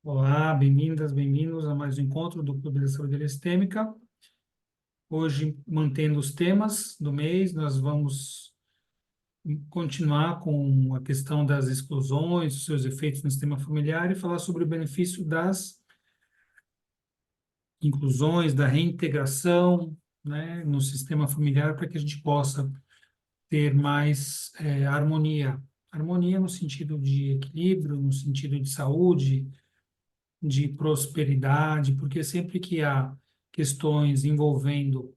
Olá, bem-vindas, bem-vindos a mais um encontro do Clube da Saúde Sistêmica. Hoje, mantendo os temas do mês, nós vamos continuar com a questão das exclusões, os seus efeitos no sistema familiar e falar sobre o benefício das inclusões, da reintegração, né, no sistema familiar para que a gente possa ter mais harmonia. Harmonia no sentido de equilíbrio, no sentido de saúde, de prosperidade, porque sempre que há questões envolvendo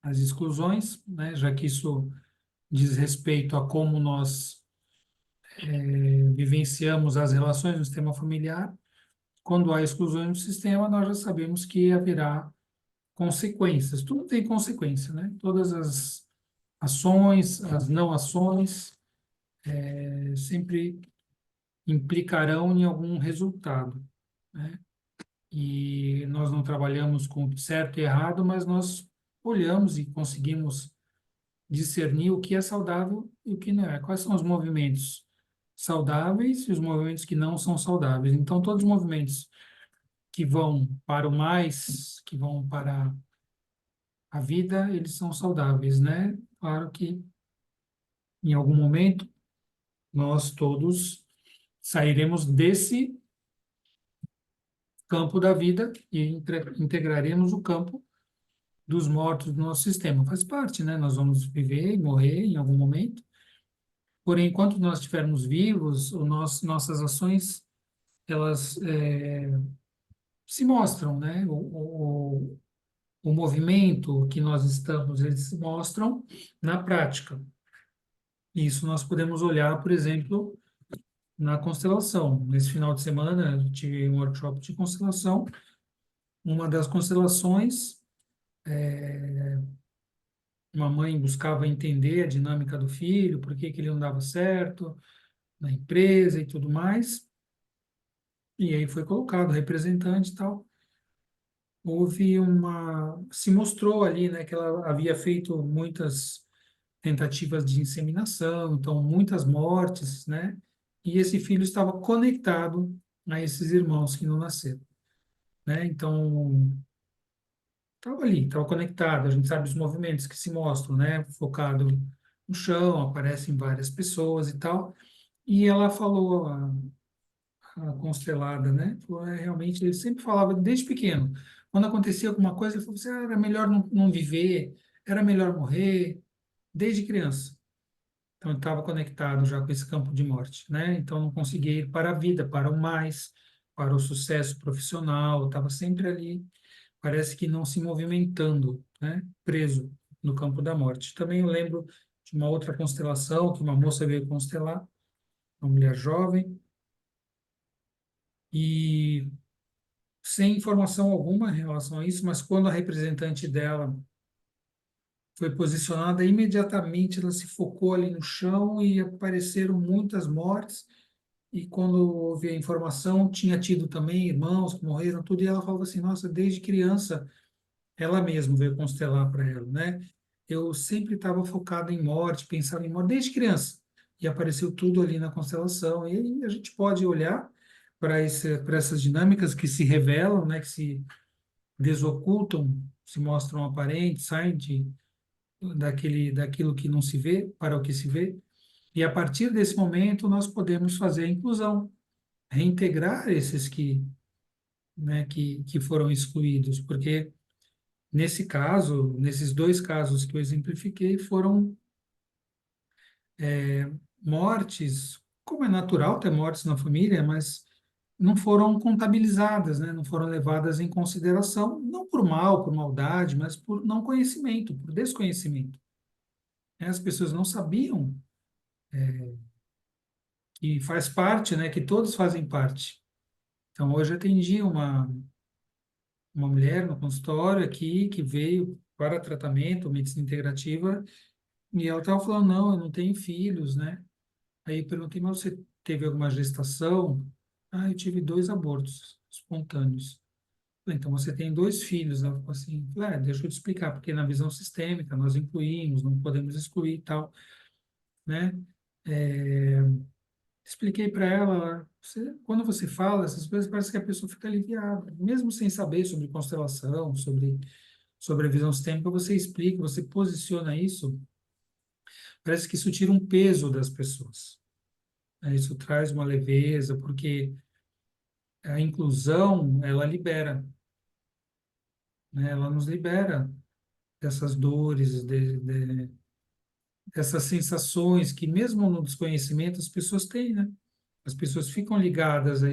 as exclusões, né, já que isso diz respeito a como nós vivenciamos as relações no sistema familiar, quando há exclusões no sistema, nós já sabemos que haverá consequências. Tudo tem consequência, né? Todas as ações, as não ações, sempre implicarão em algum resultado, né? E nós não trabalhamos com certo e errado, mas nós olhamos e conseguimos discernir o que é saudável e o que não é. Quais são os movimentos saudáveis e os movimentos que não são saudáveis. Então, todos os movimentos que vão para o mais, que vão para a vida, eles são saudáveis, né? Claro que em algum momento nós todos sairemos desse campo da vida e integraremos o campo dos mortos do nosso sistema. Faz parte, né? Nós vamos viver e morrer em algum momento. Porém, enquanto nós estivermos vivos, nossas ações, elas se mostram, né? O movimento que nós estamos, eles se mostram na prática. Isso nós podemos olhar, por exemplo, na constelação. Nesse final de semana, eu tive um workshop de constelação. Uma das constelações, uma mãe buscava entender a dinâmica do filho, por que que ele não dava certo na empresa e tudo mais. E aí foi colocado representante e tal. Se mostrou ali, né, que ela havia feito muitas tentativas de inseminação, então muitas mortes, né? E esse filho estava conectado a esses irmãos que não nasceram, né? Então, estava ali, estava conectado. A gente sabe os movimentos que se mostram, né? Focado no chão, aparecem várias pessoas e tal. E ela falou, a constelada, né? Falou, realmente, ele sempre falava desde pequeno. Quando acontecia alguma coisa, ele falou assim, era melhor não viver, era melhor morrer, desde criança. Então, eu estava conectado já com esse campo de morte, né? Então, não conseguia ir para a vida, para o mais, para o sucesso profissional, estava sempre ali, parece que não se movimentando, né? Preso no campo da morte. Também eu lembro de uma outra constelação que uma moça veio constelar, uma mulher jovem, e sem informação alguma em relação a isso, mas quando a representante dela foi posicionada, imediatamente ela se focou ali no chão e apareceram muitas mortes. E quando houve a informação, tinha tido também irmãos que morreram, tudo, e ela falava assim: Nossa, desde criança, ela mesma veio constelar para ela, né? Eu sempre estava focado em morte, pensava em morte, desde criança. E apareceu tudo ali na constelação. E aí a gente pode olhar para essas dinâmicas que se revelam, né? Que se desocultam, se mostram aparentes, saem daquilo que não se vê para o que se vê. E a partir desse momento, nós podemos fazer a inclusão, reintegrar esses que foram excluídos, porque nesse caso, nesses dois casos que eu exemplifiquei, foram mortes, como é natural ter mortes na família, mas não foram contabilizadas, né? Não foram levadas em consideração, não por mal, por maldade, mas por não conhecimento, por desconhecimento. As pessoas não sabiam que faz parte, né? Que todos fazem parte. Então, hoje eu atendi uma mulher no consultório aqui que veio para tratamento, medicina integrativa, e ela estava falando, não, eu não tenho filhos, né? Aí eu perguntei, mas você teve alguma gestação? Ah, eu tive dois abortos espontâneos. Falei, então você tem dois filhos. Ela falou assim, deixa eu te explicar, porque na visão sistêmica nós incluímos, não podemos excluir e tal, né? Expliquei para ela, quando você fala essas coisas, parece que a pessoa fica aliviada, mesmo sem saber sobre constelação, sobre a visão sistêmica, você explica, você posiciona isso, parece que isso tira um peso das pessoas, né? Isso traz uma leveza, porque a inclusão, ela libera, né? Ela nos libera dessas dores, dessas sensações que mesmo no desconhecimento as pessoas têm, né? As pessoas ficam ligadas a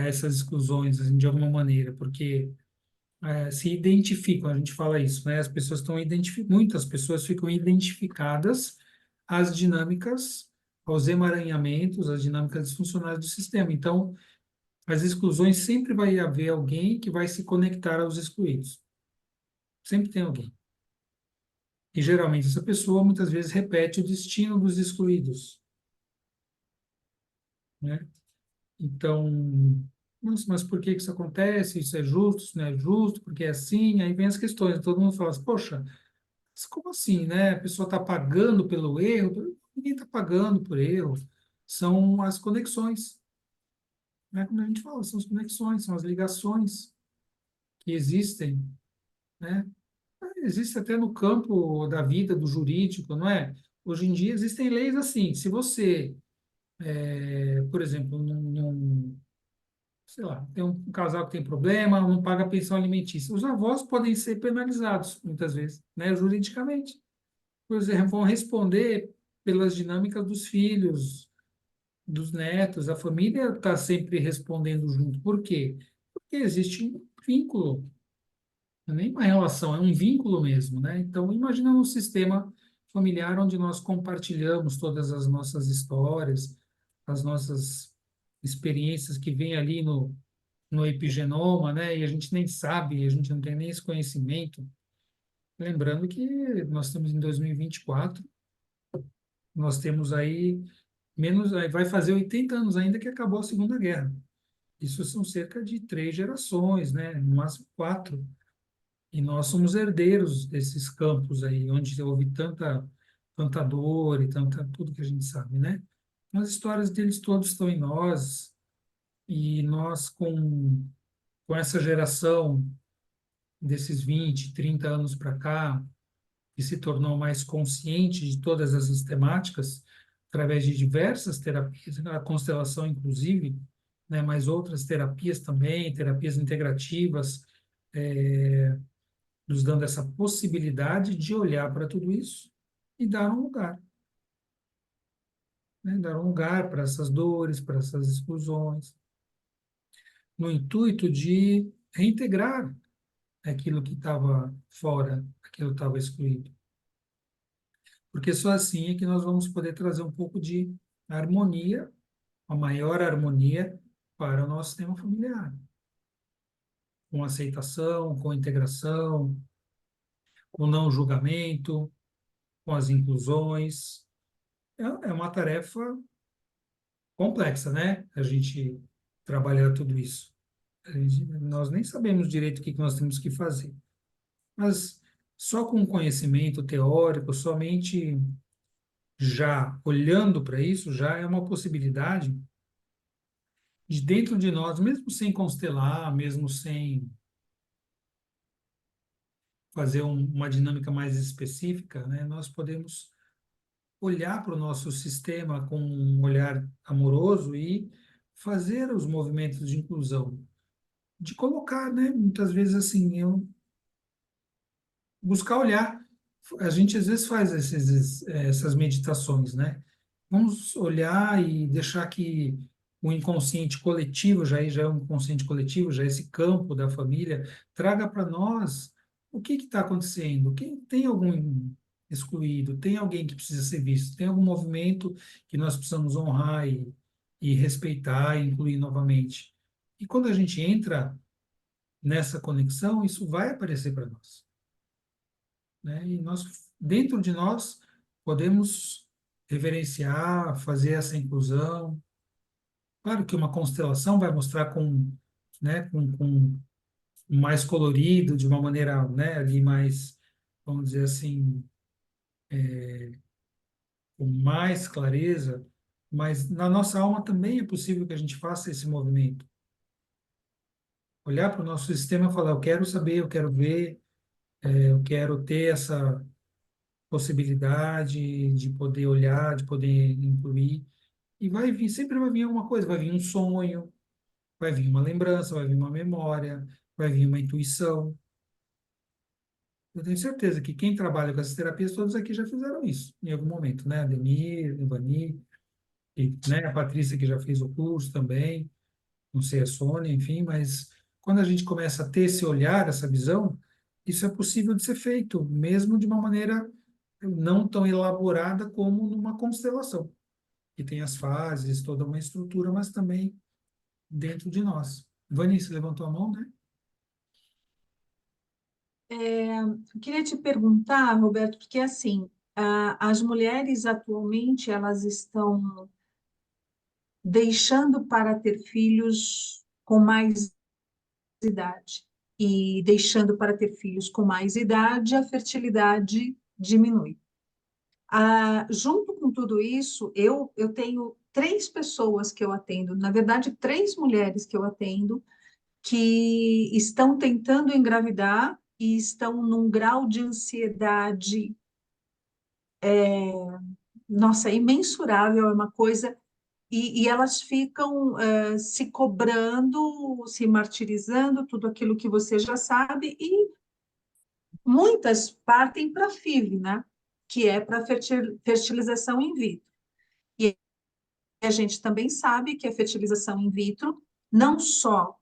essas exclusões, assim, de alguma maneira, porque se identificam, a gente fala isso, né? As pessoas estão muitas pessoas ficam identificadas às dinâmicas, aos emaranhamentos, às dinâmicas disfuncionais do sistema. Então, as exclusões sempre vai haver alguém que vai se conectar aos excluídos. Sempre tem alguém. E geralmente essa pessoa muitas vezes repete o destino dos excluídos, né? Então, nossa, mas por que que isso acontece? Isso é justo, isso não é justo? Porque é assim? Aí vem as questões. Todo mundo fala assim, poxa, mas como assim, né? A pessoa está pagando pelo erro? Ninguém está pagando por erro. São as conexões, né? Como a gente fala, são as conexões, são as ligações que existem, né? Existe até no campo da vida, do jurídico, não é? Hoje em dia existem leis assim. Se você, por exemplo, sei lá, tem um casal que tem problema, não paga pensão alimentícia. Os avós podem ser penalizados, muitas vezes, né, juridicamente. Por exemplo, vão responder pelas dinâmicas dos filhos, dos netos, a família está sempre respondendo junto. Por quê? Porque existe um vínculo, não é nem uma relação, é um vínculo mesmo, né? Então, imagina um sistema familiar onde nós compartilhamos todas as nossas histórias, as nossas experiências que vêm ali no epigenoma, né? E a gente nem sabe, a gente não tem nem esse conhecimento. Lembrando que nós estamos em 2024, nós temos aí menos, aí vai fazer 80 anos ainda que acabou a Segunda Guerra. Isso são cerca de 3 gerações, né? No máximo 4. E nós somos herdeiros desses campos aí, onde houve tanta dor e tanta tudo que a gente sabe, né? As histórias deles todos estão em nós, e nós com essa geração desses 20, 30 anos para cá, que se tornou mais consciente de todas essas temáticas, através de diversas terapias, a constelação inclusive, né, mas outras terapias também, terapias integrativas, nos dando essa possibilidade de olhar para tudo isso e dar um lugar, né, dar um lugar para essas dores, para essas exclusões, no intuito de reintegrar aquilo que estava fora, aquilo que estava excluído. Porque só assim é que nós vamos poder trazer um pouco de harmonia, uma maior harmonia para o nosso sistema familiar, com aceitação, com integração, com não julgamento, com as inclusões. É uma tarefa complexa, né? A gente trabalhar tudo isso. Nós nem sabemos direito o que nós temos que fazer, mas só com conhecimento teórico, somente já olhando para isso, já é uma possibilidade de dentro de nós, mesmo sem constelar, mesmo sem fazer uma dinâmica mais específica, né, nós podemos olhar para o nosso sistema com um olhar amoroso e fazer os movimentos de inclusão, de colocar, né, muitas vezes assim, eu buscar olhar. A gente às vezes faz essas meditações, né? Vamos olhar e deixar que o inconsciente coletivo, já é um inconsciente coletivo, já é esse campo da família, traga para nós o que está acontecendo. Quem tem algum excluído, tem alguém que precisa ser visto, tem algum movimento que nós precisamos honrar e respeitar e incluir novamente. E quando a gente entra nessa conexão, isso vai aparecer para nós, né? E nós, dentro de nós, podemos reverenciar, fazer essa inclusão. Claro que uma constelação vai mostrar com mais colorido, de uma maneira, né, ali mais, vamos dizer assim, com mais clareza, mas na nossa alma também é possível que a gente faça esse movimento. Olhar para o nosso sistema e falar, eu quero saber, eu quero ver, eu quero ter essa possibilidade de poder olhar, de poder incluir. E vai vir, sempre vai vir alguma coisa, vai vir um sonho, vai vir uma lembrança, vai vir uma memória, vai vir uma intuição. Eu tenho certeza que quem trabalha com essas terapias, todos aqui já fizeram isso em algum momento, né? Ademir, Ivani, e, né? A Patrícia que já fez o curso também, não sei a Sônia, enfim, mas quando a gente começa a ter esse olhar, essa visão, isso é possível de ser feito, mesmo de uma maneira não tão elaborada como numa constelação, que tem as fases, toda uma estrutura, mas também dentro de nós. Vani, você levantou a mão, né? Eu queria te perguntar, Roberto, porque assim, as mulheres atualmente elas estão deixando para ter filhos com mais idade. E deixando para ter filhos com mais idade, a fertilidade diminui. Junto com tudo isso, eu tenho três pessoas que eu atendo, na verdade, três mulheres que eu atendo, que estão tentando engravidar e estão num grau de ansiedade, nossa, imensurável, é uma coisa. E elas ficam se cobrando, se martirizando, tudo aquilo que você já sabe, e muitas partem para FIV, né? Que é para fertilização in vitro. E a gente também sabe que a fertilização in vitro não só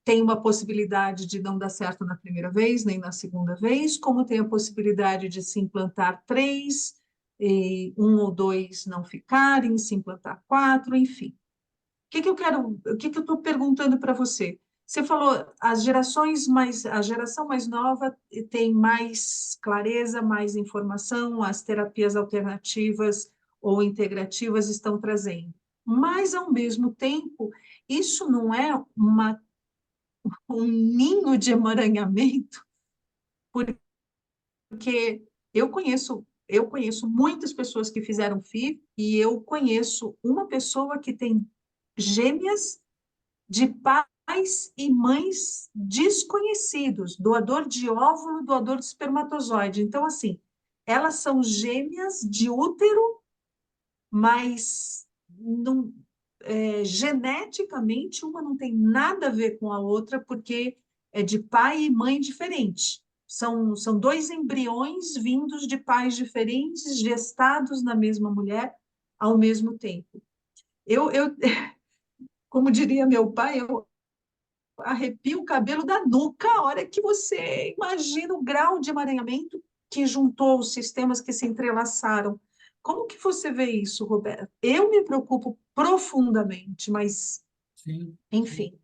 tem uma possibilidade de não dar certo na primeira vez, nem na segunda vez, como tem a possibilidade de se implantar três, e um ou dois não ficarem, se implantar quatro, enfim. O que que eu estou perguntando para você? Você falou, a geração mais nova tem mais clareza, mais informação, as terapias alternativas ou integrativas estão trazendo. Mas, ao mesmo tempo, isso não é um ninho de emaranhamento, porque eu conheço muitas pessoas que fizeram FIV e eu conheço uma pessoa que tem gêmeas de pais e mães desconhecidos, doador de óvulo, doador de espermatozoide. Então, assim, elas são gêmeas de útero, mas não, geneticamente uma não tem nada a ver com a outra, porque é de pai e mãe diferente. São dois embriões vindos de pais diferentes, gestados na mesma mulher ao mesmo tempo. Como diria meu pai, eu arrepia o cabelo da nuca a hora que você imagina o grau de emaranhamento que juntou os sistemas que se entrelaçaram. Como que você vê isso, Roberto? Eu me preocupo profundamente, mas, Sim. enfim.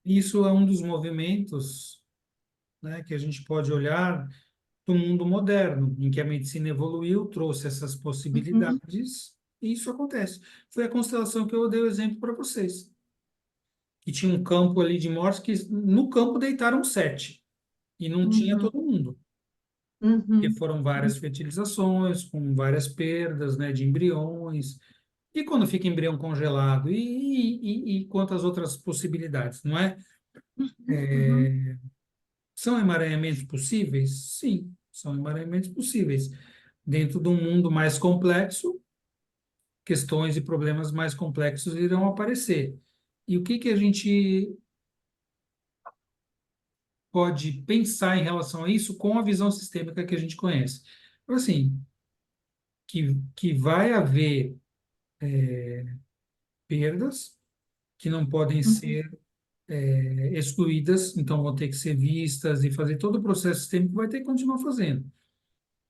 Isso é um dos movimentos, né, que a gente pode olhar do mundo moderno, em que a medicina evoluiu, trouxe essas Uhum, possibilidades, e isso acontece. Foi a constelação que eu dei o exemplo para vocês, que tinha um campo ali de mortes que no campo deitaram sete, e não tinha uhum, todo mundo, porque uhum, foram várias fertilizações, com várias perdas, né, de embriões, e quando fica embrião congelado, e quantas outras possibilidades, não é? uhum, São emaranhamentos possíveis? Sim, são emaranhamentos possíveis. Dentro de um mundo mais complexo, questões e problemas mais complexos irão aparecer. E o que que a gente pode pensar em relação a isso com a visão sistêmica que a gente conhece? Então, assim, que vai haver perdas que não podem uhum, ser excluídas, então vão ter que ser vistas e fazer todo o processo sistêmico vai ter que continuar fazendo.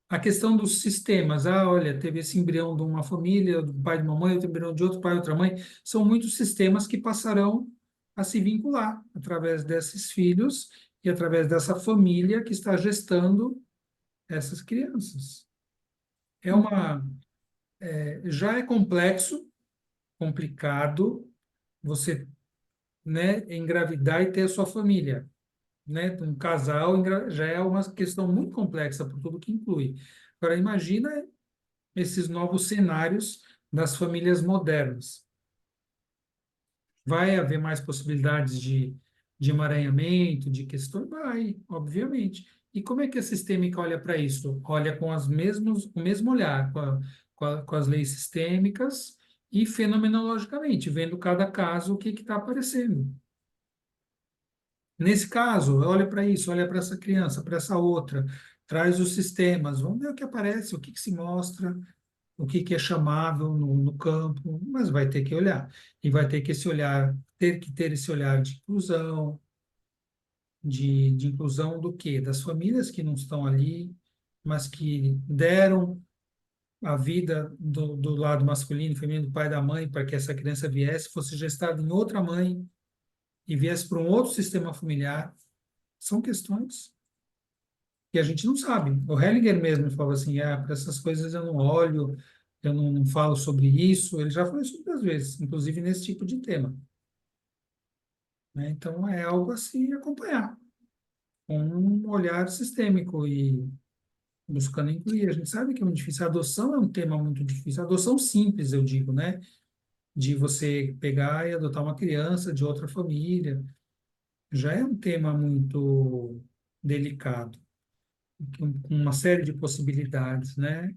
A questão dos sistemas, olha, teve esse embrião de uma família, do pai de uma mãe, outro embrião de outro pai, outra mãe, são muitos sistemas que passarão a se vincular através desses filhos e através dessa família que está gestando essas crianças. É uhum, uma, já é complexo, complicado você, né, engravidar e ter a sua família, né? Um casal já é uma questão muito complexa por tudo que inclui. Agora imagina esses novos cenários das famílias modernas. Vai haver mais possibilidades de emaranhamento, de questões? Vai, obviamente. E como é que a sistêmica olha para isso? Olha com o mesmo olhar, com as leis sistêmicas e fenomenologicamente, vendo cada caso o que está aparecendo. Nesse caso, olha para isso, olha para essa criança, para essa outra, traz os sistemas, vamos ver o que aparece, o que se mostra, o que é chamável no campo, mas vai ter que olhar. E vai ter que esse olhar, ter que ter esse olhar de inclusão do quê? Das famílias que não estão ali, mas que deram a vida do lado masculino e feminino, do pai e da mãe, para que essa criança viesse, fosse gestada em outra mãe e viesse para um outro sistema familiar. São questões que a gente não sabe. O Hellinger mesmo falou assim, para essas coisas eu não olho, eu não falo sobre isso. Ele já falou isso muitas vezes, inclusive nesse tipo de tema. Né? Então, é algo a se acompanhar, com um olhar sistêmico e buscando incluir. A gente sabe que é muito difícil. A adoção é um tema muito difícil. A adoção simples, eu digo, né? De você pegar e adotar uma criança de outra família, já é um tema muito delicado, com uma série de possibilidades, né?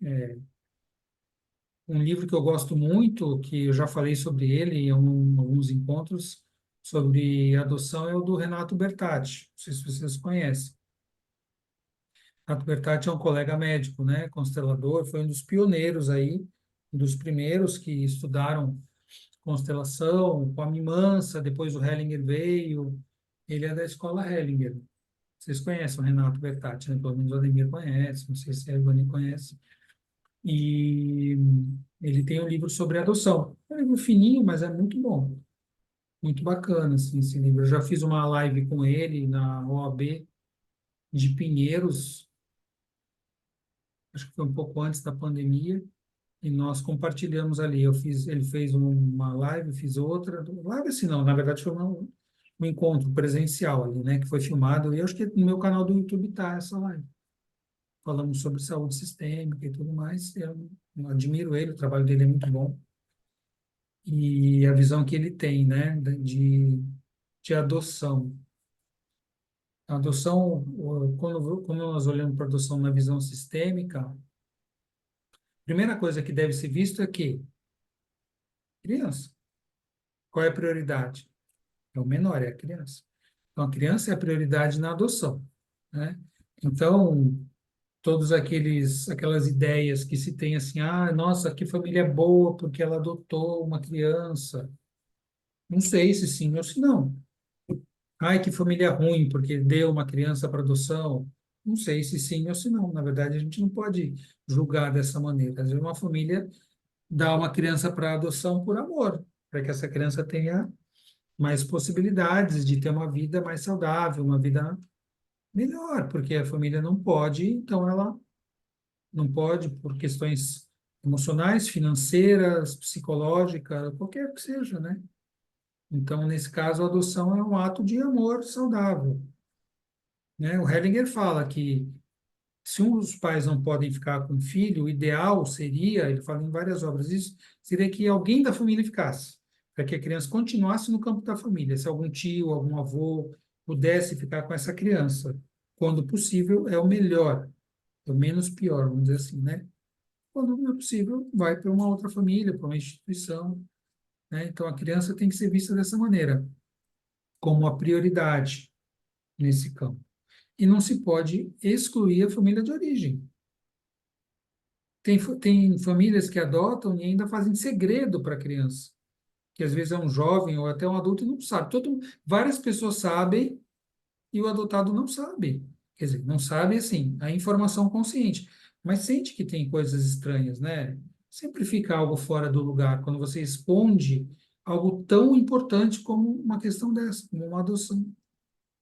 Um livro que eu gosto muito, que eu já falei sobre ele em alguns encontros, sobre adoção, é o do Renato Bertatti. Não sei se vocês conhecem. Renato Bertatti é um colega médico, né, constelador, foi um dos pioneiros aí, um dos primeiros que estudaram constelação, com a Mimansa, depois o Hellinger veio, ele é da escola Hellinger. Vocês conhecem o Renato Bertatti, né? Pelo menos o Ademir conhece, não sei se a Ivani conhece. E ele tem um livro sobre adoção. É um livro fininho, mas é muito bom, muito bacana, assim, esse livro. Eu já fiz uma live com ele na OAB de Pinheiros, acho que foi um pouco antes da pandemia, e nós compartilhamos ali. Ele fez uma live, fiz outra. Live assim não, na verdade foi um encontro presencial ali, né, que foi filmado, e eu acho que no meu canal do YouTube tá essa live. Falamos sobre saúde sistêmica e tudo mais. Eu admiro ele, o trabalho dele é muito bom. E a visão que ele tem, né, de adoção. A adoção, quando nós olhamos para a adoção na visão sistêmica, a primeira coisa que deve ser visto é que criança. Qual é a prioridade? É o menor, é a criança. Então, a criança é a prioridade na adoção, né? Então, aquelas ideias que se tem assim, nossa, que família boa porque ela adotou uma criança. Não sei se sim ou se não. Ai, que família ruim porque deu uma criança para adoção. Não sei se sim ou se não. Na verdade, a gente não pode julgar dessa maneira. Às vezes, uma família dá uma criança para adoção por amor, para que essa criança tenha mais possibilidades de ter uma vida mais saudável, uma vida melhor, porque a família não pode, então ela não pode por questões emocionais, financeiras, psicológicas, qualquer que seja, né? Então, nesse caso, a adoção é um ato de amor saudável, né? O Hellinger fala que se um dos pais não podem ficar com o filho, o ideal seria, ele fala em várias obras isso, seria que alguém da família ficasse, para que a criança continuasse no campo da família. Se algum tio, algum avô pudesse ficar com essa criança, quando possível, é o melhor, é o menos pior, vamos dizer assim, né? Quando não é possível, vai para uma outra família, para uma instituição, né? Então, a criança tem que ser vista dessa maneira, como a prioridade nesse campo. E não se pode excluir a família de origem. Tem famílias que adotam e ainda fazem segredo para a criança, que às vezes é um jovem ou até um adulto e não sabe. Várias pessoas sabem e o adotado não sabe. Quer dizer, não sabe assim, a informação consciente, mas sente que tem coisas estranhas, né? Sempre fica algo fora do lugar quando você esconde algo tão importante como uma questão dessa, como uma adoção,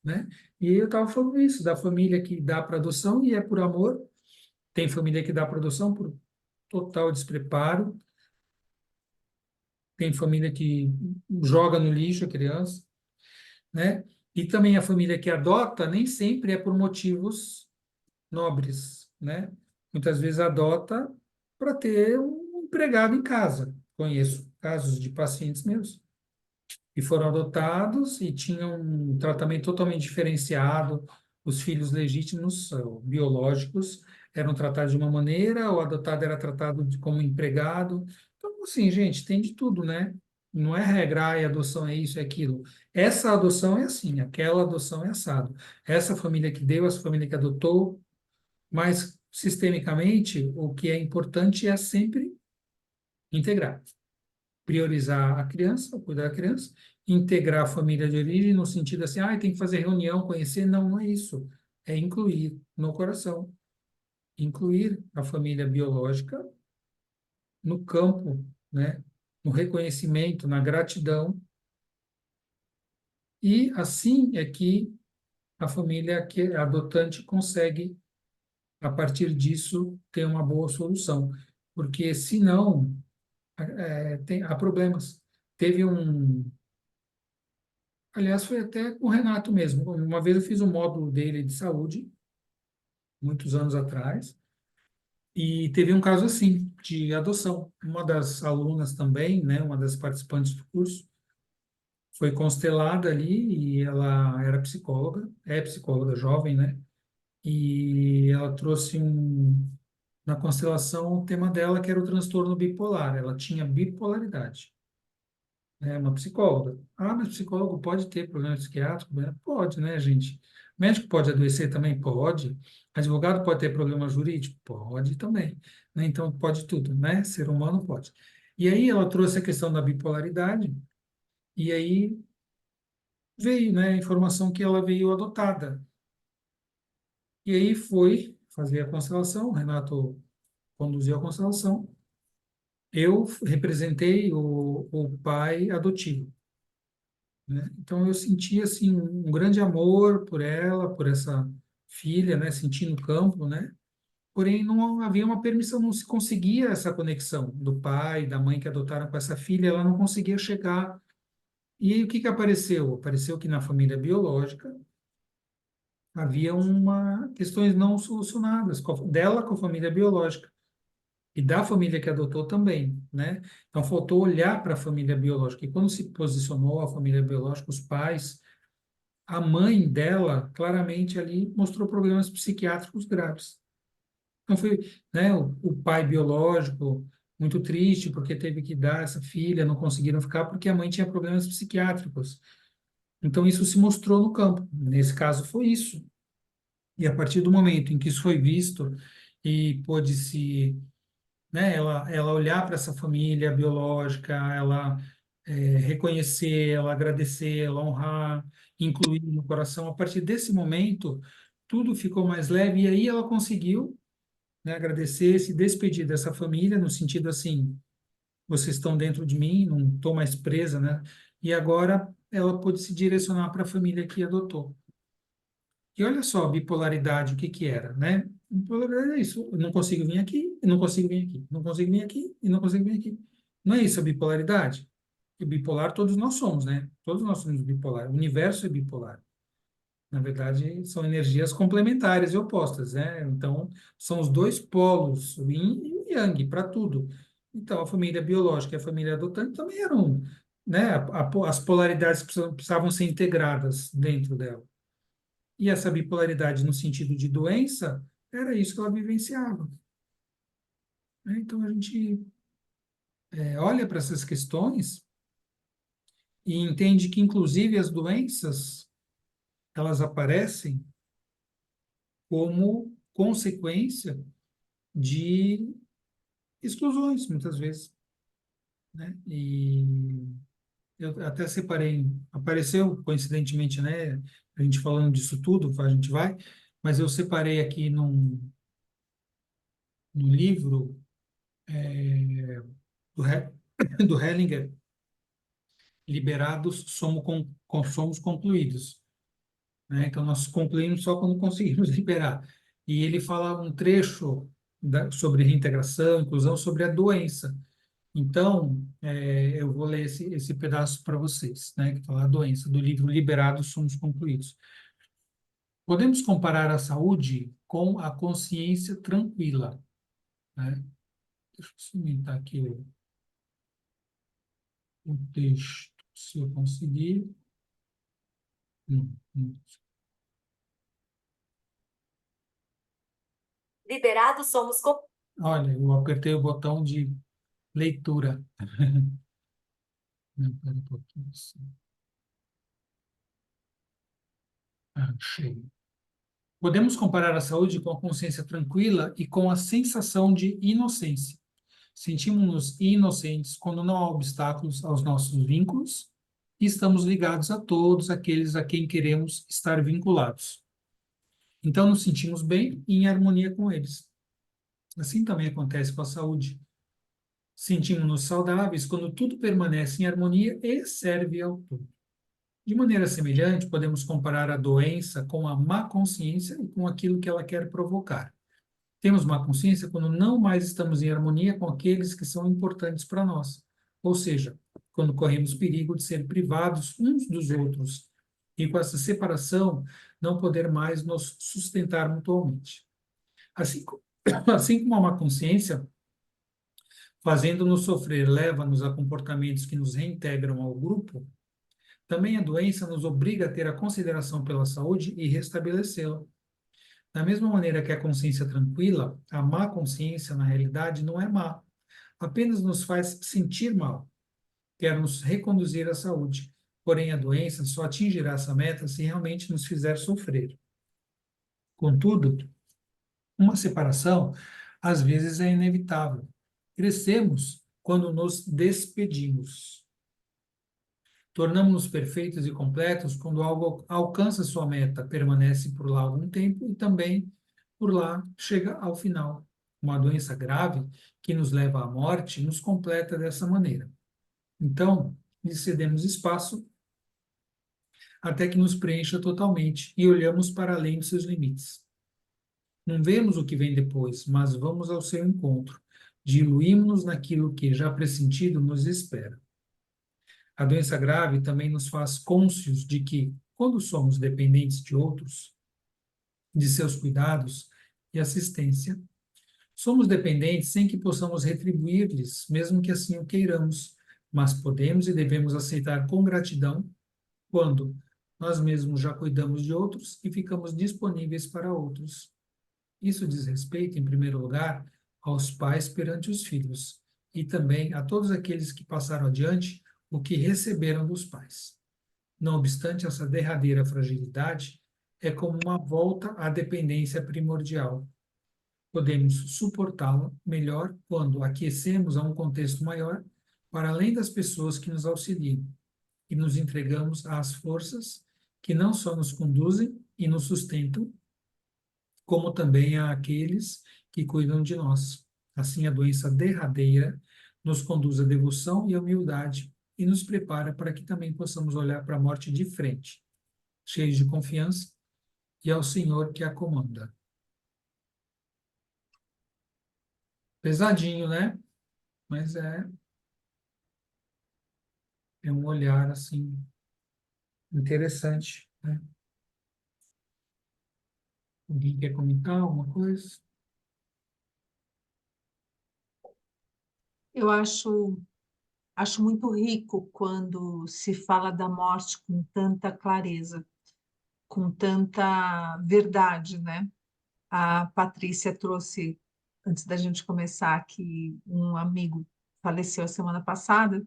né? E eu estava falando isso, da família que dá para adoção e é por amor, tem família que dá para adoção por total despreparo, tem família que joga no lixo a criança, né? E também a família que adota nem sempre é por motivos nobres, né? Muitas vezes adota para ter um empregado em casa. Conheço casos de pacientes meus que foram adotados e tinham um tratamento totalmente diferenciado. Os filhos legítimos, biológicos, eram tratados de uma maneira, o adotado era tratado como empregado. Então, assim, gente, tem de tudo, né? Não é regra, e adoção é isso, é aquilo. Essa adoção é assim, aquela adoção é assado. Essa família que deu, essa família que adotou, mas sistemicamente, o que é importante é sempre integrar, priorizar a criança, cuidar da criança, integrar a família de origem no sentido assim, ah, tem que fazer reunião, conhecer. Não, não é isso. É incluir no coração, incluir a família biológica no campo, né? No reconhecimento, na gratidão. E assim é que a família que é adotante consegue, a partir disso, ter uma boa solução. Porque, senão, há problemas. Teve um. Aliás, foi até com o Renato mesmo. Uma vez eu fiz um módulo dele de saúde, muitos anos atrás, e teve um caso assim, de adoção. Uma das alunas também, né, uma das participantes do curso, foi constelada ali e ela era psicóloga, é psicóloga jovem, né? E ela trouxe na constelação o tema dela que era o transtorno bipolar. Ela tinha bipolaridade. É uma psicóloga. Ah, mas psicólogo pode ter problema psiquiátrico? Pode, né, gente? Médico pode adoecer também? Pode. Advogado pode ter problema jurídico? Pode também. Né? Então, pode tudo, né? Ser humano pode. E aí ela trouxe a questão da bipolaridade, e aí veio, né, a informação que ela veio adotada. E aí foi fazer a constelação, o Renato conduziu a constelação, eu representei o pai adotivo. Né? Então eu senti assim um grande amor por ela, por essa filha, né? Senti no campo, né? Porém não havia uma permissão, não se conseguia essa conexão do pai, da mãe que adotaram com essa filha, ela não conseguia chegar. E aí o que que apareceu? Apareceu que na família biológica havia uma questões não solucionadas dela com a família biológica e da família que adotou também, né? Então faltou olhar para a família biológica. E quando se posicionou a família biológica, os pais, a mãe dela claramente ali mostrou problemas psiquiátricos graves. Então foi, né, o pai biológico muito triste porque teve que dar essa filha, não conseguiram ficar porque a mãe tinha problemas psiquiátricos. Então isso se mostrou no campo. Nesse caso foi isso. E a partir do momento em que isso foi visto e pôde se, né, ela olhar para essa família biológica, ela reconhecer, ela agradecer, ela honrar, incluir no coração. A partir desse momento, tudo ficou mais leve e aí ela conseguiu, né, agradecer, se despedir dessa família, no sentido assim, vocês estão dentro de mim, não estou mais presa, né? E agora ela pôde se direcionar para a família que adotou. E olha só, bipolaridade, o que que era, né? Bipolaridade é isso, eu não consigo vir aqui, eu não consigo vir aqui, não consigo vir aqui e não consigo vir aqui. Não é isso a bipolaridade? E bipolar todos nós somos, né? Todos nós somos bipolar. O universo é bipolar. Na verdade, são energias complementares e opostas, né? Então, são os dois polos, o yin e o yang, para tudo. Então, a família biológica e a família adotante também eram, né? As polaridades precisavam ser integradas dentro dela. E essa bipolaridade no sentido de doença, era isso que ela vivenciava. Né? Então, a gente olha para essas questões e entende que, inclusive, as doenças, elas aparecem como consequência de exclusões, muitas vezes, né? E eu até separei, apareceu coincidentemente, né? A gente falando disso tudo, a gente vai, mas eu separei aqui num livro do, do Hellinger, Liberados, somos concluídos. Né? Então, nós concluímos só quando conseguimos liberar. E ele fala um trecho sobre reintegração, inclusão, sobre a doença. Então, eu vou ler esse pedaço para vocês, né, que fala a doença, do livro Liberados, Somos Concluídos. Podemos comparar a saúde com a consciência tranquila, né? Deixa eu só aumentar aqui o texto, se eu conseguir. Hum, hum. Liberados somos. Olha, eu apertei o botão de leitura. Não, pera um pouquinho. Achei. Podemos comparar a saúde com a consciência tranquila e com a sensação de inocência. Sentimos-nos inocentes quando não há obstáculos aos nossos vínculos e estamos ligados a todos aqueles a quem queremos estar vinculados. Então, nos sentimos bem e em harmonia com eles. Assim também acontece com a saúde. Sentimos-nos saudáveis quando tudo permanece em harmonia e serve ao todo. De maneira semelhante, podemos comparar a doença com a má consciência e com aquilo que ela quer provocar. Temos má consciência quando não mais estamos em harmonia com aqueles que são importantes para nós, ou seja, quando corremos perigo de ser privados uns dos outros e com essa separação não poder mais nos sustentar mutuamente. Assim, assim como a má consciência, fazendo-nos sofrer, leva-nos a comportamentos que nos reintegram ao grupo, também a doença nos obriga a ter a consideração pela saúde e restabelecê-la. Da mesma maneira que a consciência tranquila, a má consciência, na realidade, não é má, apenas nos faz sentir mal, quer nos reconduzir à saúde. Porém, a doença só atingirá essa meta se realmente nos fizer sofrer. Contudo, uma separação às vezes é inevitável. Crescemos quando nos despedimos. Tornamos-nos perfeitos e completos quando algo alcança sua meta, permanece por lá algum tempo e também por lá chega ao final. Uma doença grave que nos leva à morte nos completa dessa maneira. Então, lhe cedemos espaço até que nos preencha totalmente e olhamos para além de seus limites. Não vemos o que vem depois, mas vamos ao seu encontro. Diluímos-nos naquilo que, já pressentido, nos espera. A doença grave também nos faz cônscios de que, quando somos dependentes de outros, de seus cuidados e assistência, somos dependentes sem que possamos retribuir-lhes, mesmo que assim o queiramos, mas podemos e devemos aceitar com gratidão quando nós mesmos já cuidamos de outros e ficamos disponíveis para outros. Isso diz respeito, em primeiro lugar, aos pais perante os filhos e também a todos aqueles que passaram adiante o que receberam dos pais. Não obstante essa derradeira fragilidade, é como uma volta à dependência primordial. Podemos suportá-la melhor quando aquecemos a um contexto maior, para além das pessoas que nos auxiliam, e nos entregamos às forças que não só nos conduzem e nos sustentam, como também àqueles que cuidam de nós. Assim, a doença derradeira nos conduz à devoção e à humildade e nos prepara para que também possamos olhar para a morte de frente, cheios de confiança e ao Senhor que a comanda. Pesadinho, né? Mas é um olhar, assim, interessante, né? Alguém quer comentar alguma coisa? Eu acho muito rico quando se fala da morte com tanta clareza, com tanta verdade, né? A Patrícia trouxe, antes da gente começar, que um amigo faleceu a semana passada,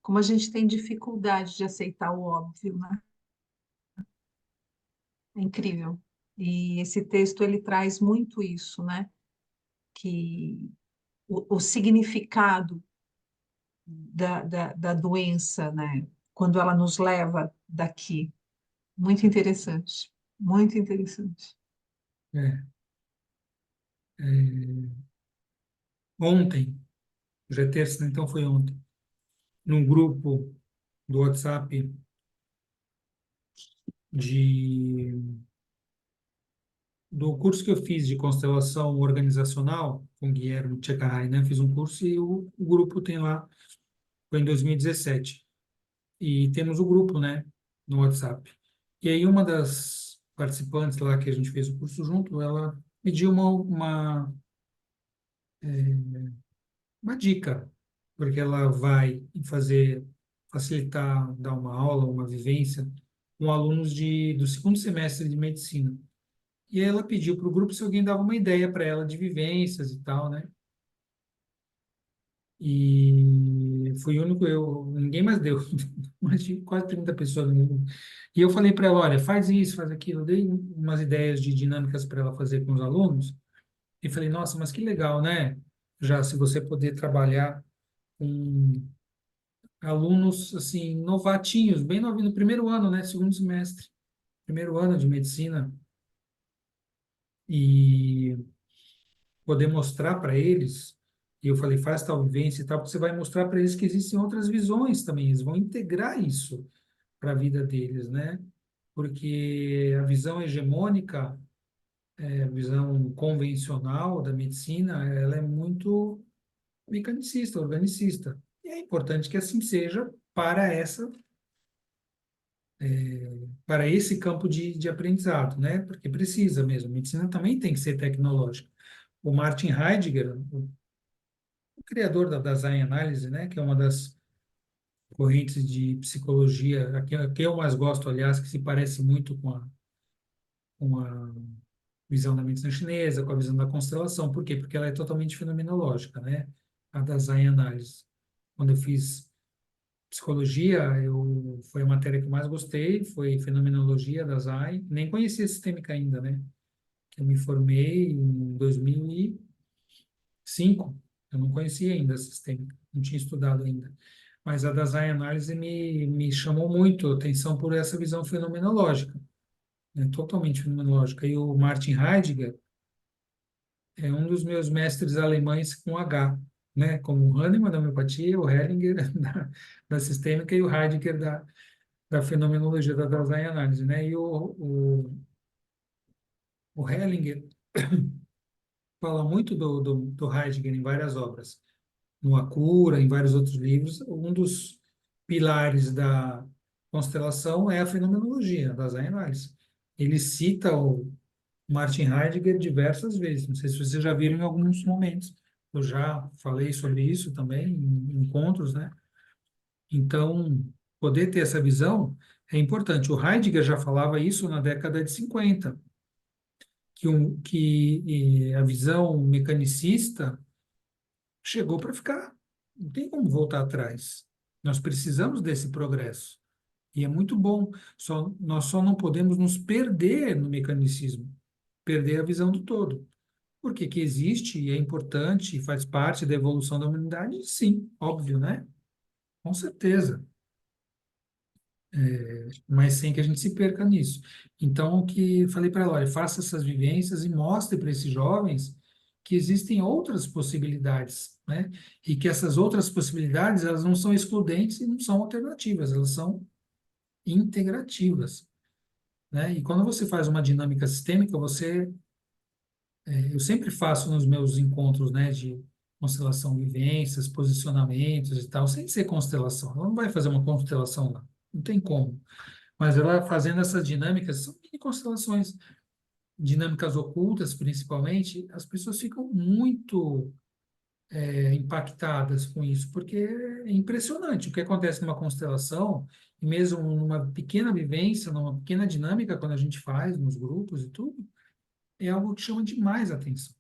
como a gente tem dificuldade de aceitar o óbvio, né? É incrível. E esse texto ele traz muito isso, né? Que o significado da doença, né? Quando ela nos leva daqui. Muito interessante. Muito interessante. É, é, ontem, já é terça, né? Então foi ontem, num grupo do WhatsApp de do curso que eu fiz de constelação organizacional com Guilherme Tchecarray, né? Fiz um curso e o grupo tem lá, foi em 2017. E temos o grupo, né, no WhatsApp. E aí uma das participantes lá que a gente fez o curso junto, ela pediu uma dica, porque ela vai fazer, facilitar, dar uma aula, uma vivência com alunos do segundo semestre de medicina. E aí ela pediu para o grupo se alguém dava uma ideia para ela de vivências e tal, né? E fui o único, ninguém mais deu, mais de quase 30 pessoas no grupo. E eu falei para ela, olha, faz isso, faz aquilo. Eu dei umas ideias de dinâmicas para ela fazer com os alunos e falei, nossa, mas que legal, né? Já se você poder trabalhar com alunos assim novatinhos, bem novinho, no primeiro ano, né, segundo semestre, primeiro ano de medicina e poder mostrar para eles. E eu falei, faz tal vivência e tal, porque você vai mostrar para eles que existem outras visões também, eles vão integrar isso para a vida deles, né? Porque a visão hegemônica, a visão convencional da medicina, ela é muito mecanicista, organicista. E é importante que assim seja para para esse campo de aprendizado, né? Porque precisa mesmo. A medicina também tem que ser tecnológica. O Martin Heidegger, o criador da Design Analysis, né? Que é uma das correntes de psicologia, a que eu mais gosto, aliás, que se parece muito com a visão da medicina chinesa, com a visão da constelação. Por quê? Porque ela é totalmente fenomenológica, né? A Design Analysis. Quando eu fiz psicologia, foi a matéria que eu mais gostei, foi fenomenologia da ZAI. Nem conhecia sistêmica ainda, né? Eu me formei em 2005. Eu não conhecia ainda a sistêmica, não tinha estudado ainda. Mas a da ZAI Análise me chamou muito a atenção por essa visão fenomenológica, né? Totalmente fenomenológica. E o Martin Heidegger é um dos meus mestres alemães com H, né? Como o Hahnemann da homeopatia, o Hellinger da sistêmica e o Heidegger da fenomenologia da design análise, né? E o Hellinger fala muito do Heidegger em várias obras, no A Cura, em vários outros livros. Um dos pilares da constelação é a fenomenologia, da design análise. Ele cita o Martin Heidegger diversas vezes. Não sei se vocês já viram em alguns momentos. Eu já falei sobre isso também em encontros, né? Então, poder ter essa visão é importante. O Heidegger já falava isso na década de 50, que a visão mecanicista chegou para ficar. Não tem como voltar atrás. Nós precisamos desse progresso. E é muito bom. Nós só não podemos nos perder no mecanicismo, perder a visão do todo. Porque que existe e é importante e faz parte da evolução da humanidade, sim, óbvio, né? Com certeza. Mas sem que a gente se perca nisso. Então, o que falei para ela, olha, faça essas vivências e mostre para esses jovens que existem outras possibilidades, né? E que essas outras possibilidades, elas não são excludentes e não são alternativas, elas são integrativas, né? E quando você faz uma dinâmica sistêmica, eu sempre faço nos meus encontros, né, de constelação vivências, posicionamentos e tal, sem ser constelação. Ela não vai fazer uma constelação lá, não tem como. Mas ela fazendo essas dinâmicas, são mini constelações, dinâmicas ocultas principalmente, as pessoas ficam muito impactadas com isso, porque é impressionante o que acontece numa constelação, e mesmo numa pequena vivência, numa pequena dinâmica, quando a gente faz nos grupos e tudo, é algo que chama demais a atenção,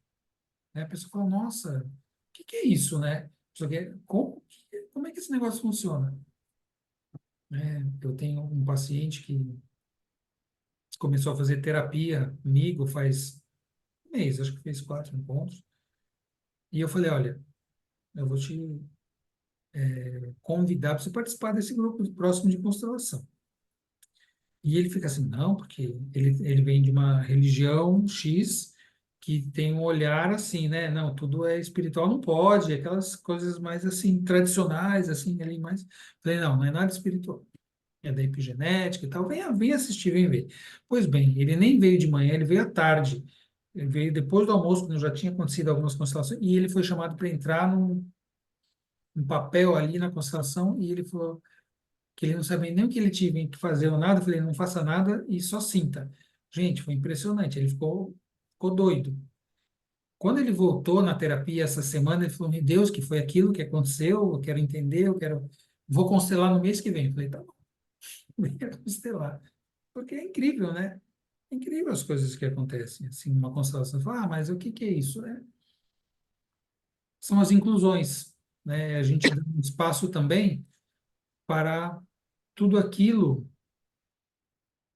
né? A pessoa fala, nossa, o que é isso, né? Só que, como é que esse negócio funciona? Eu tenho um paciente que começou a fazer terapia comigo faz um mês, acho que fez 4 encontros. E eu falei, olha, eu vou te convidar para você participar desse grupo próximo de constelação. E ele fica assim, não, porque ele vem de uma religião X que tem um olhar assim, né? Não, tudo é espiritual, não pode, aquelas coisas mais assim, tradicionais, assim, ali mais. Falei, não, não é nada espiritual. É da epigenética e tal. Vem assistir, vem ver. Pois bem, ele nem veio de manhã, ele veio à tarde. Ele veio depois do almoço, quando já tinha acontecido algumas constelações, e ele foi chamado para entrar num papel ali na constelação, e ele falou que ele não sabia nem o que ele tinha que fazer ou nada. Eu falei, não faça nada e só sinta. Gente, foi impressionante. Ele ficou doido. Quando ele voltou na terapia essa semana, ele falou: Meu Deus, que foi aquilo que aconteceu? Eu quero entender, eu quero. Vou constelar no mês que vem. Eu falei: Tá bom, vou constelar. Porque é incrível, né? É incrível as coisas que acontecem. Assim, uma constelação. Fala, mas o que que é isso? São as inclusões, né? A gente dá um espaço também para tudo aquilo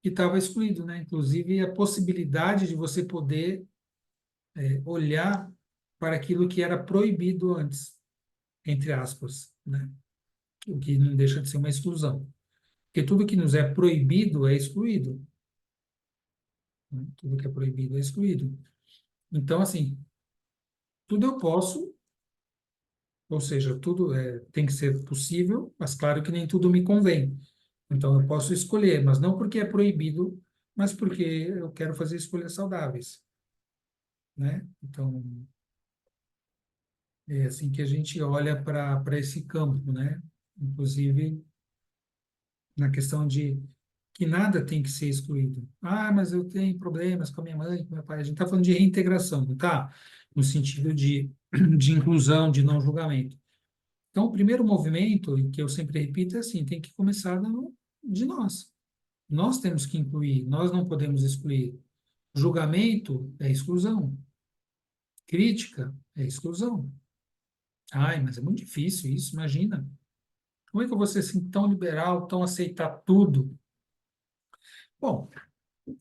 que estava excluído, né? Inclusive a possibilidade de você poder olhar para aquilo que era proibido antes, entre aspas, né? O que não deixa de ser uma exclusão. Porque tudo que nos é proibido é excluído, né? Tudo que é proibido é excluído. Então, assim, tudo eu posso, ou seja, tudo tem que ser possível, mas claro que nem tudo me convém. Então, eu posso escolher, mas não porque é proibido, mas porque eu quero fazer escolhas saudáveis, né? Então, é assim que a gente olha para esse campo, né? Inclusive, na questão de que nada tem que ser excluído. Ah, mas eu tenho problemas com a minha mãe, com meu pai. A gente está falando de reintegração, não tá? No sentido de inclusão, de não julgamento. Então, o primeiro movimento, e que eu sempre repito, é assim, tem que começar de nós. Nós temos que incluir, nós não podemos excluir. Julgamento é exclusão. Crítica é exclusão. Ai, mas é muito difícil isso, imagina. Como é que eu vou ser assim, tão liberal, tão aceitar tudo? Bom,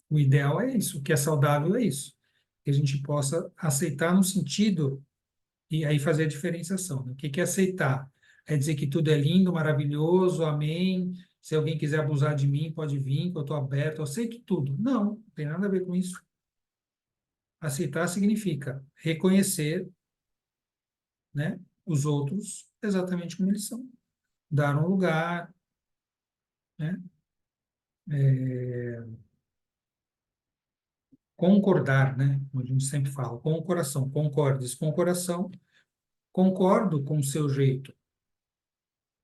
o ideal é isso, o que é saudável é isso. Que a gente possa aceitar no sentido, e aí fazer a diferenciação, né? O que que é aceitar? É dizer que tudo é lindo, maravilhoso, amém. Se alguém quiser abusar de mim, pode vir, que eu estou aberto, eu aceito tudo. Não tem nada a ver com isso. Aceitar significa reconhecer, né, os outros exatamente como eles são. Dar um lugar, né? Concordar, né? Como a gente sempre fala, com o coração, concordes com o coração, concordo com o seu jeito.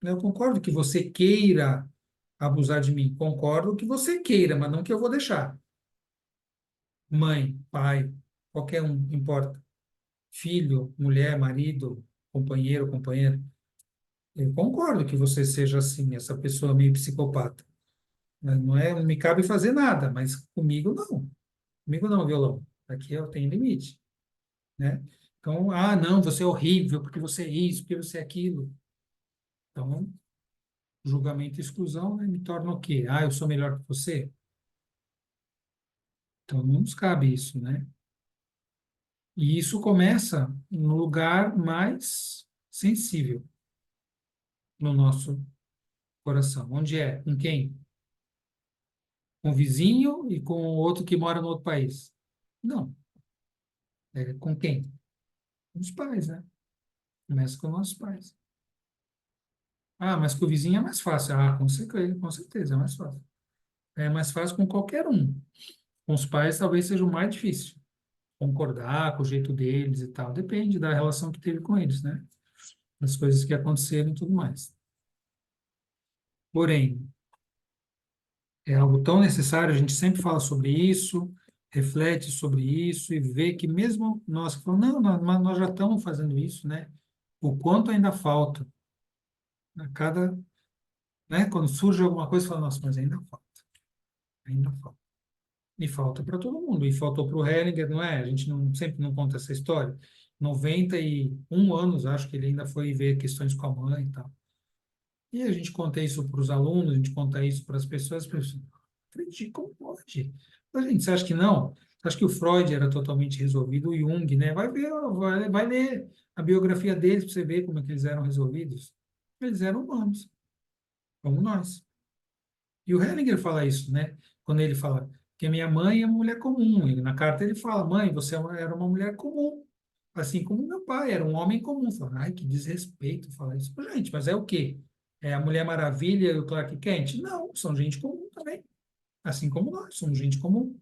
Eu concordo que você queira abusar de mim, concordo que você queira, mas não que eu vou deixar. Mãe, pai, qualquer um, não importa. Filho, mulher, marido, companheiro, companheira. Eu concordo que você seja assim, essa pessoa meio psicopata. Não é, não me cabe fazer nada, mas comigo não. Comigo não, violão. Aqui eu tenho limite, né? Então, ah, não, você é horrível, porque você é isso, porque você é aquilo. Então, julgamento e exclusão, né, me torna o quê? Ah, eu sou melhor que você? Então, não nos cabe isso, né? E isso começa no lugar mais sensível no nosso coração. Onde é? Com quem? Com o vizinho e com o outro que mora no outro país? Não. É com quem? Com os pais, né? Começa com nossos pais. Ah, mas com o vizinho é mais fácil. Ah, com certeza, é mais fácil. É mais fácil com qualquer um. Com os pais talvez seja o mais difícil. Concordar com o jeito deles e tal. Depende da relação que teve com eles, né? Das coisas que aconteceram e tudo mais. Porém, é algo tão necessário, a gente sempre fala sobre isso, reflete sobre isso e vê que mesmo nós que falamos, não, nós já estamos fazendo isso, né? O quanto ainda falta. A cada, né? Quando surge alguma coisa, fala, nossa, mas ainda falta, ainda falta. E falta para todo mundo. E faltou para o Hellinger, não é? A gente não, sempre não conta essa história. 91 anos, acho que ele ainda foi ver questões com a mãe e tal. E a gente conta isso para os alunos, a gente conta isso para as pessoas, acredite, como pode? Mas, gente, você acha que não? Você acha que o Freud era totalmente resolvido? O Jung, né? Vai ver, vai ler a biografia deles para você ver como é que eles eram resolvidos. Eles eram humanos, como nós. E o Hellinger fala isso, né? Quando ele fala que a minha mãe é uma mulher comum. E na carta ele fala, mãe, você era uma mulher comum. Assim como meu pai era um homem comum. Fala, ai, que desrespeito falar isso. Gente, mas é o quê? É a Mulher Maravilha e o Clark Kent? Não, são gente comum também. Assim como nós, somos gente comum.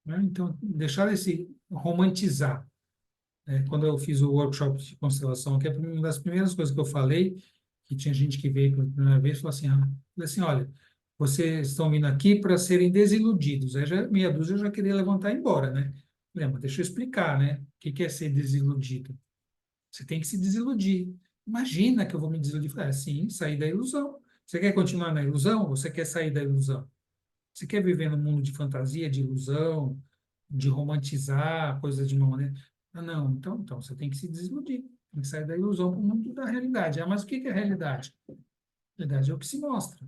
Né? Então, deixar esse romantizar. Né? Quando eu fiz o workshop de constelação, que é uma das primeiras coisas que eu falei, que tinha gente que veio pela primeira vez, falou assim, falei assim, olha, vocês estão vindo aqui para serem desiludidos. Aí já, meia dúzia eu já queria levantar e ir embora, né? Lembra, deixa eu explicar, né? O que que é ser desiludido? Você tem que se desiludir. Imagina que eu vou me desiludir. Sim, sair da ilusão. Você quer continuar na ilusão ou você quer sair da ilusão? Você quer viver num mundo de fantasia, de ilusão, de romantizar coisas de uma maneira? Ah, não. Então você tem que se desiludir. Tem que sair da ilusão para o mundo da realidade. Ah, mas o que que é realidade? A realidade é o que se mostra.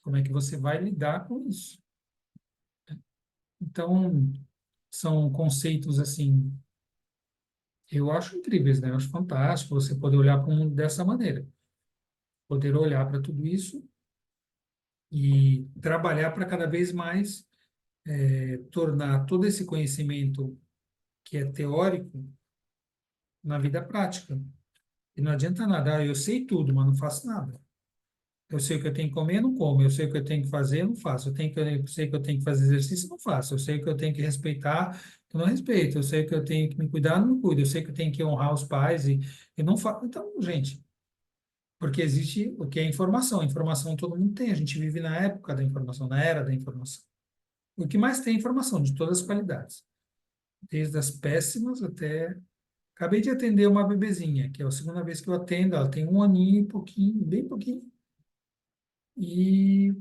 Como é que você vai lidar com isso? Então, são conceitos assim, eu acho incríveis, né? Eu acho fantástico você poder olhar para o mundo dessa maneira. Poder olhar para tudo isso e trabalhar para cada vez mais tornar todo esse conhecimento que é teórico na vida prática. E não adianta nada, eu sei tudo, mas não faço nada. Eu sei o que eu tenho que comer, não como. Eu sei o que eu tenho que fazer, não faço. Eu sei que eu tenho que fazer exercício, não faço. Eu sei que eu tenho que respeitar, eu não respeito. Eu sei que eu tenho que me cuidar, não me cuido. Eu sei que eu tenho que honrar os pais e não faço. Então, gente, porque existe o que é informação. Informação todo mundo tem. A gente vive na época da informação, na era da informação. O que mais tem é informação, de todas as qualidades. Desde as péssimas até. Acabei de atender uma bebezinha, que é a segunda vez que eu atendo. Ela tem um aninho e pouquinho, bem pouquinho. E,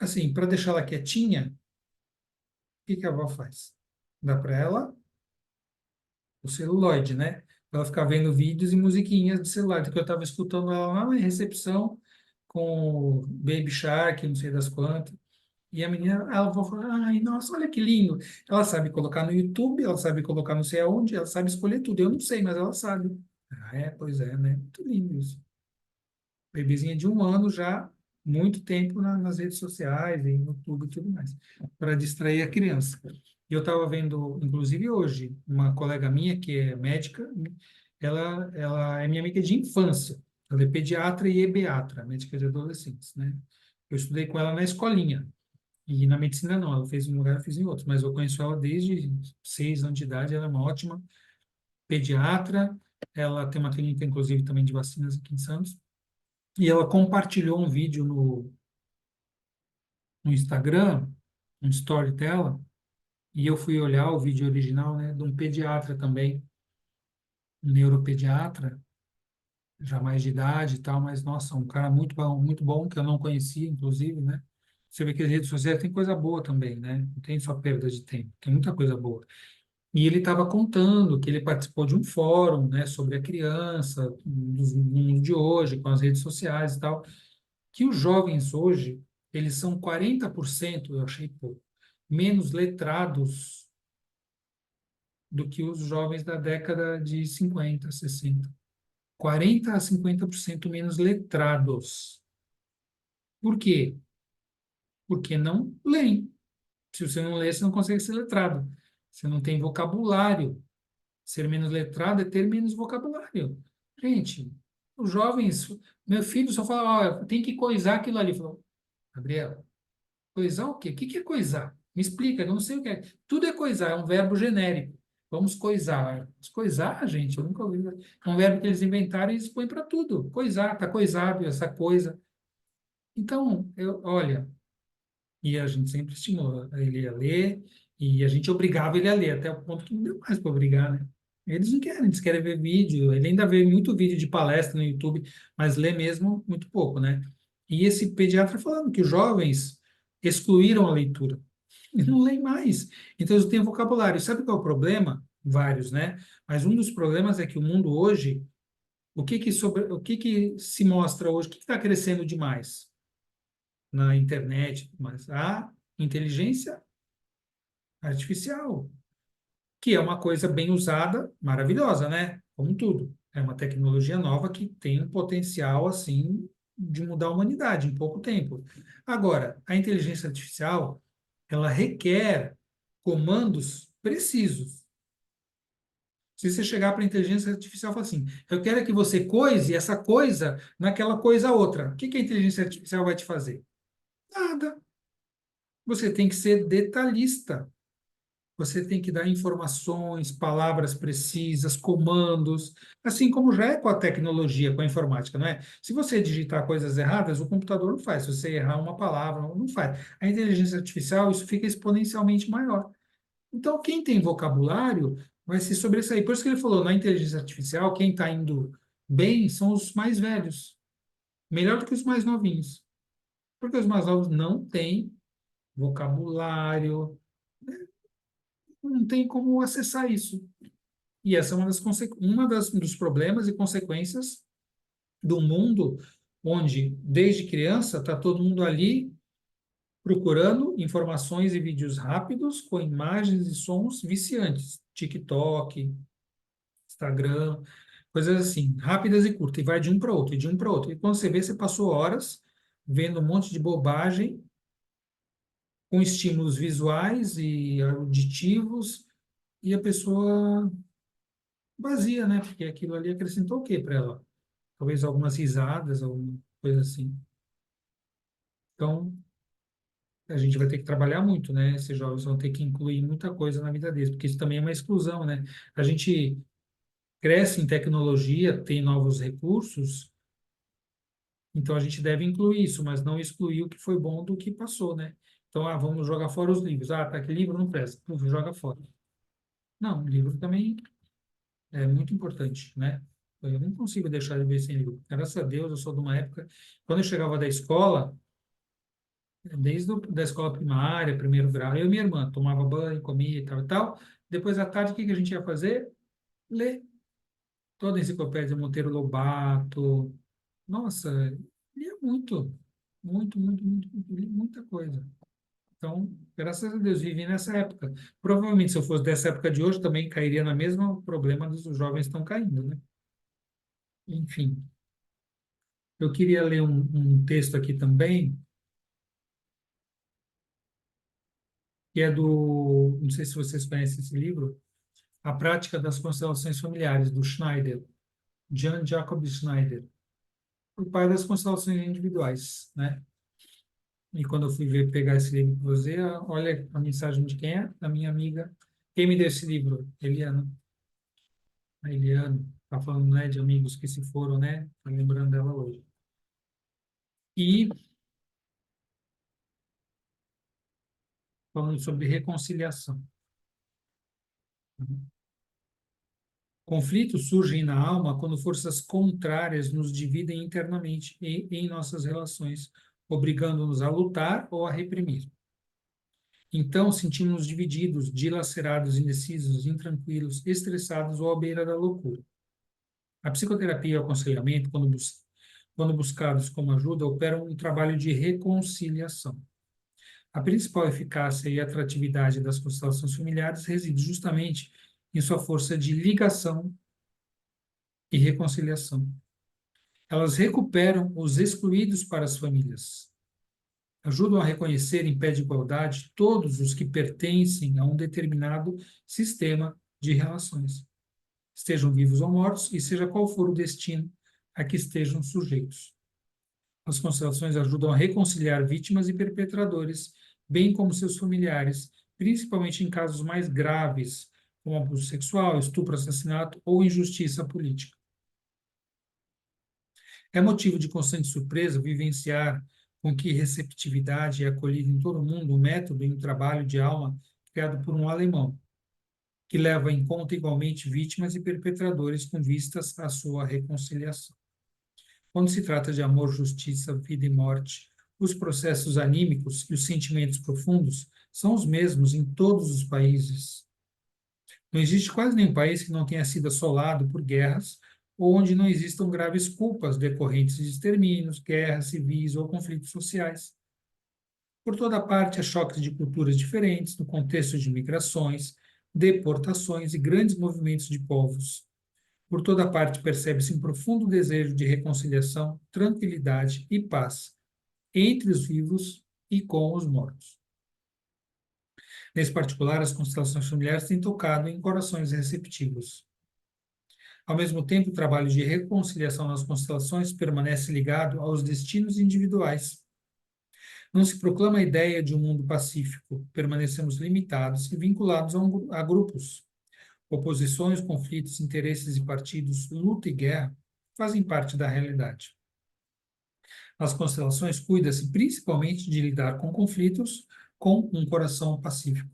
assim, para deixar ela quietinha, o que que a avó faz? Dá para ela o celuloide, né? Ela ficar vendo vídeos e musiquinhas de celular. Porque eu estava escutando ela lá na recepção com o Baby Shark, não sei das quantas. E a menina, ela vai falar, ai, nossa, olha que lindo. Ela sabe colocar no YouTube, ela sabe colocar não sei aonde, ela sabe escolher tudo. Eu não sei, mas ela sabe. Ah, pois é, né? Muito lindo isso. Bebezinha de um ano já, muito tempo nas redes sociais, em YouTube e tudo mais, para distrair a criança. E eu estava vendo, inclusive hoje, uma colega minha que é médica, ela é minha amiga de infância. Ela é pediatra e ebeatra, médica de adolescentes, né? Eu estudei com ela na escolinha. E na medicina não, ela fez em um lugar, eu fiz em outro, mas eu conheço ela desde 6 anos de idade, ela é uma ótima pediatra, ela tem uma clínica, inclusive, também de vacinas aqui em Santos, e ela compartilhou um vídeo no Instagram, um story dela, e eu fui olhar o vídeo original, né, de um pediatra também, um neuropediatra, já mais de idade e tal, mas, nossa, um cara muito bom, que eu não conhecia, inclusive, né? Você vê que as redes sociais tem coisa boa também, né? Não tem só perda de tempo, tem muita coisa boa. E ele estava contando que ele participou de um fórum, né, sobre a criança, do mundo de hoje, com as redes sociais e tal, que os jovens hoje, eles são 40%, eu achei pouco, menos letrados do que os jovens da década de 50, 60. 40 a 50% menos letrados. Por quê? Porque não leem. Se você não lê, você não consegue ser letrado. Você não tem vocabulário. Ser menos letrado é ter menos vocabulário. Gente, os jovens, meu filho só fala, ó, tem que coisar aquilo ali. Falou, Gabriel, coisar o quê? O que que é coisar? Me explica, eu não sei o que é. Tudo é coisar, é um verbo genérico. Vamos coisar. Mas coisar, gente, eu nunca ouvi. É um verbo que eles inventaram e eles põem para tudo. Coisar, tá coisável, essa coisa. Então, olha, e a gente sempre estimula ele a ler, e a gente obrigava ele a ler, até o ponto que não deu mais para obrigar, né? Eles não querem, eles querem ver vídeo, ele ainda vê muito vídeo de palestra no YouTube, mas lê mesmo muito pouco, né? E esse pediatra falando que os jovens excluíram a leitura, e não leem mais. Então, eles têm vocabulário. Sabe qual é o problema? Vários, né? Mas um dos problemas é que o mundo hoje, o que que se mostra hoje, o que está crescendo demais na internet, mas a inteligência artificial, que é uma coisa bem usada, maravilhosa, né? Como tudo. É uma tecnologia nova que tem um potencial, assim, de mudar a humanidade em pouco tempo. Agora, a inteligência artificial, ela requer comandos precisos. Se você chegar para a inteligência artificial e falar assim, eu quero que você coise essa coisa naquela coisa outra, o que que a inteligência artificial vai te fazer? Nada. Você tem que ser detalhista. Você tem que dar informações, palavras precisas, comandos, assim como já é com a tecnologia, com a informática, não é? Se você digitar coisas erradas, o computador não faz. Se você errar uma palavra, não faz. A inteligência artificial, isso fica exponencialmente maior. Então, quem tem vocabulário vai se sobressair. Por isso que ele falou, na inteligência artificial, quem está indo bem são os mais velhos, melhor do que os mais novinhos. Porque os mais novos não têm vocabulário, não tem como acessar isso. E essa é dos problemas e consequências do mundo onde, desde criança, está todo mundo ali procurando informações e vídeos rápidos com imagens e sons viciantes. TikTok, Instagram, coisas assim, rápidas e curtas. E vai de um para outro, e de um para outro. E quando você vê, você passou horas vendo um monte de bobagem com estímulos visuais e auditivos, e a pessoa vazia, né? Porque aquilo ali acrescentou o quê para ela? Talvez algumas risadas, alguma coisa assim. Então, a gente vai ter que trabalhar muito, né? Esses jovens vão ter que incluir muita coisa na vida deles, porque isso também é uma exclusão, né? A gente cresce em tecnologia, tem novos recursos, então a gente deve incluir isso, mas não excluir o que foi bom do que passou, né? Então, vamos jogar fora os livros. Tá aqui livro não presta, puf, joga fora. Não, livro também é muito importante, né? Eu não consigo deixar de ver sem livro. Graças a Deus, eu sou de uma época, quando eu chegava da escola, da escola primária, primeiro grau, eu e minha irmã tomava banho, comia e tal e tal. Depois à tarde, o que que a gente ia fazer? Ler toda a enciclopédia Monteiro Lobato. Nossa, lia muito, muito, muito, muito, muito, li muita coisa. Então, graças a Deus, vivi nessa época. Provavelmente, se eu fosse dessa época de hoje, também cairia no mesmo problema dos jovens estão caindo, né? Enfim, eu queria ler um texto aqui também, que é do, não sei se vocês conhecem esse livro, A Prática das Constelações Familiares, do Schneider, Jan Jacob Schneider, o pai das constelações individuais, né? E quando eu fui ver, pegar esse livro para você, olha a mensagem de quem é? Da minha amiga. Quem me deu esse livro? Eliana. A Eliana está falando, né, de amigos que se foram, né? Tá lembrando dela hoje. E falando sobre reconciliação. Conflitos surgem na alma quando forças contrárias nos dividem internamente e em nossas relações, obrigando-nos a lutar ou a reprimir. Então, sentimos-nos divididos, dilacerados, indecisos, intranquilos, estressados ou à beira da loucura. A psicoterapia e o aconselhamento, quando buscados como ajuda, operam um trabalho de reconciliação. A principal eficácia e atratividade das constelações familiares reside justamente em sua força de ligação e reconciliação. Elas recuperam os excluídos para as famílias, ajudam a reconhecer em pé de igualdade todos os que pertencem a um determinado sistema de relações, estejam vivos ou mortos, e seja qual for o destino a que estejam sujeitos. As constelações ajudam a reconciliar vítimas e perpetradores, bem como seus familiares, principalmente em casos mais graves, como abuso sexual, estupro, assassinato ou injustiça política. É motivo de constante surpresa vivenciar com que receptividade é acolhido em todo o mundo o método e um trabalho de alma criado por um alemão, que leva em conta igualmente vítimas e perpetradores com vistas à sua reconciliação. Quando se trata de amor, justiça, vida e morte, os processos anímicos e os sentimentos profundos são os mesmos em todos os países. Não existe quase nenhum país que não tenha sido assolado por guerras ou onde não existam graves culpas decorrentes de extermínios, guerras civis ou conflitos sociais. Por toda parte, há choques de culturas diferentes no contexto de migrações, deportações e grandes movimentos de povos. Por toda parte, percebe-se um profundo desejo de reconciliação, tranquilidade e paz entre os vivos e com os mortos. Nesse particular, as constelações familiares têm tocado em corações receptivos. Ao mesmo tempo, o trabalho de reconciliação nas constelações permanece ligado aos destinos individuais. Não se proclama a ideia de um mundo pacífico, permanecemos limitados e vinculados a grupos. Oposições, conflitos, interesses e partidos, luta e guerra fazem parte da realidade. Nas constelações, cuida-se principalmente de lidar com conflitos com um coração pacífico.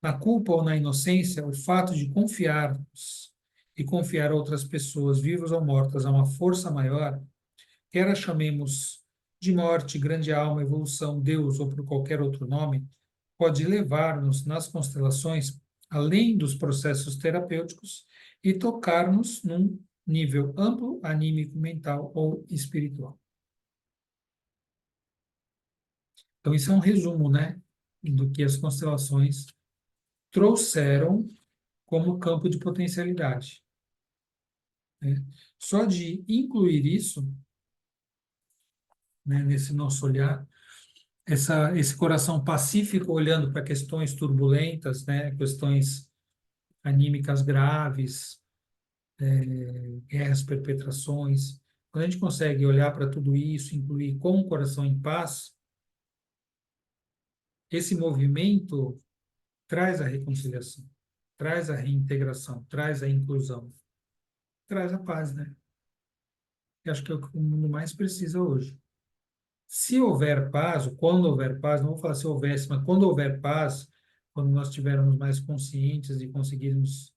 Na culpa ou na inocência, o fato de confiarmos e confiar outras pessoas, vivas ou mortas, a uma força maior, quer a chamemos de morte, grande alma, evolução, Deus ou por qualquer outro nome, pode levar-nos nas constelações além dos processos terapêuticos e tocar-nos num nível amplo, anímico, mental ou espiritual. Então, isso é um resumo, né, do que as constelações trouxeram como campo de potencialidade, né? Só de incluir isso, né, nesse nosso olhar, esse coração pacífico olhando para questões turbulentas, né, questões anímicas graves, guerras, perpetrações. Quando a gente consegue olhar para tudo isso, incluir com o coração em paz, esse movimento traz a reconciliação, traz a reintegração, traz a inclusão, traz a paz, né? Eu acho que é o que o mundo mais precisa hoje. Se houver paz, ou quando houver paz, não vou falar se houvesse, mas quando houver paz, quando nós estivermos mais conscientes e conseguirmos,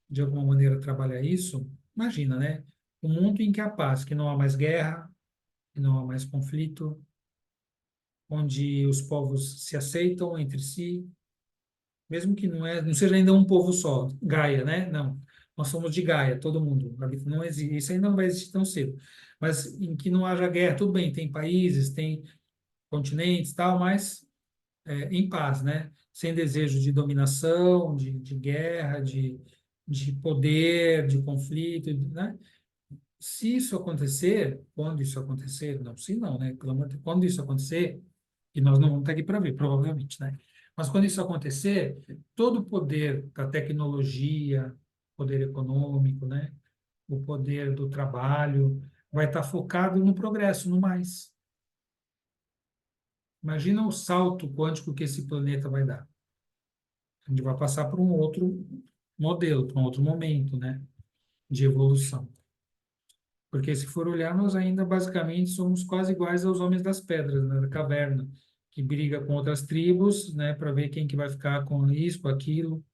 de alguma maneira, trabalhar isso, imagina, né? Um mundo em que há paz, que não há mais guerra, que não há mais conflito, onde os povos se aceitam entre si, mesmo que não seja ainda um povo só, Gaia, né? Não, nós somos de Gaia, todo mundo. Não existe, isso ainda não vai existir tão cedo. Mas em que não haja guerra, tudo bem, tem países, tem continentes, tal, mas em paz, né? Sem desejo de dominação, de guerra, de poder, de conflito, né? Se isso acontecer, quando isso acontecer, não, se não, né? Quando isso acontecer, e nós não vamos estar aqui para ver, provavelmente, né? Mas quando isso acontecer, todo o poder da tecnologia, poder econômico, né? O poder do trabalho, vai estar focado no progresso, no mais. Imagina o salto quântico que esse planeta vai dar. A gente vai passar por um outro modelo, para um outro momento, né? De evolução. Porque se for olhar, nós ainda basicamente somos quase iguais aos homens das pedras, né, da caverna, que briga com outras tribos, né, para ver quem que vai ficar com isso, com aquilo,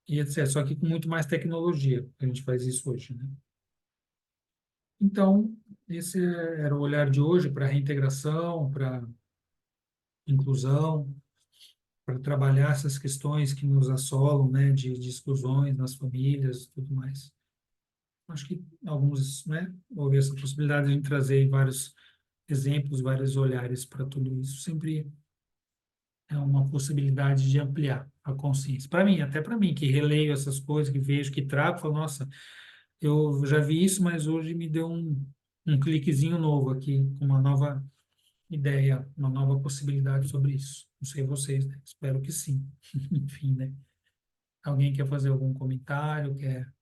e etc. Só que com muito mais tecnologia, a gente faz isso hoje, né? Então, esse era o olhar de hoje para reintegração, para inclusão, para trabalhar essas questões que nos assolam, né, de exclusões nas famílias e tudo mais. Acho que alguns, né, houve essa possibilidade de a gente trazer vários exemplos, vários olhares para tudo isso, sempre é uma possibilidade de ampliar a consciência. Para mim, até para mim, que releio essas coisas, que vejo, que trago, falo, nossa, eu já vi isso, mas hoje me deu um cliquezinho novo aqui, uma nova ideia, uma nova possibilidade sobre isso. Não sei vocês, né? Espero que sim. Enfim, né? Alguém quer fazer algum comentário, quer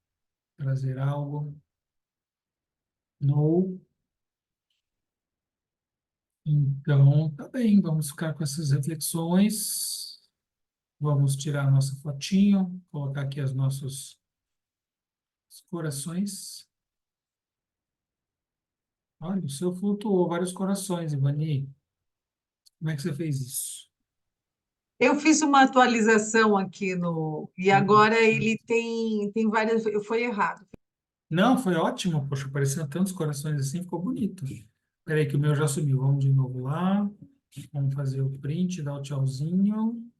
trazer algo? Não? Então, tá bem, vamos ficar com essas reflexões. Vamos tirar a nossa fotinho, colocar aqui os nossos corações. Olha, o seu flutuou vários corações, Ivani. Como é que você fez isso? Eu fiz uma atualização aqui no. E agora ele tem várias. Foi errado. Não, foi ótimo. Poxa, aparecendo tantos corações assim, ficou bonito. Espera que o meu já sumiu. Vamos de novo lá. Vamos fazer o print, dar o tchauzinho.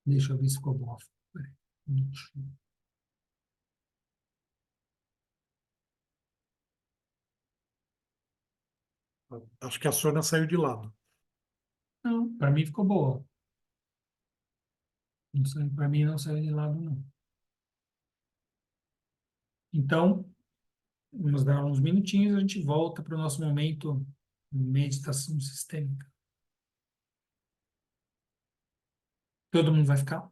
Deixa eu ver se ficou bom. Peraí. Acho que a Sônia saiu de lado. Não, para mim ficou boa. Para mim não saiu de lado, não. Então, vamos dar uns minutinhos, a gente volta para o nosso momento meditação sistêmica. Todo mundo vai ficar?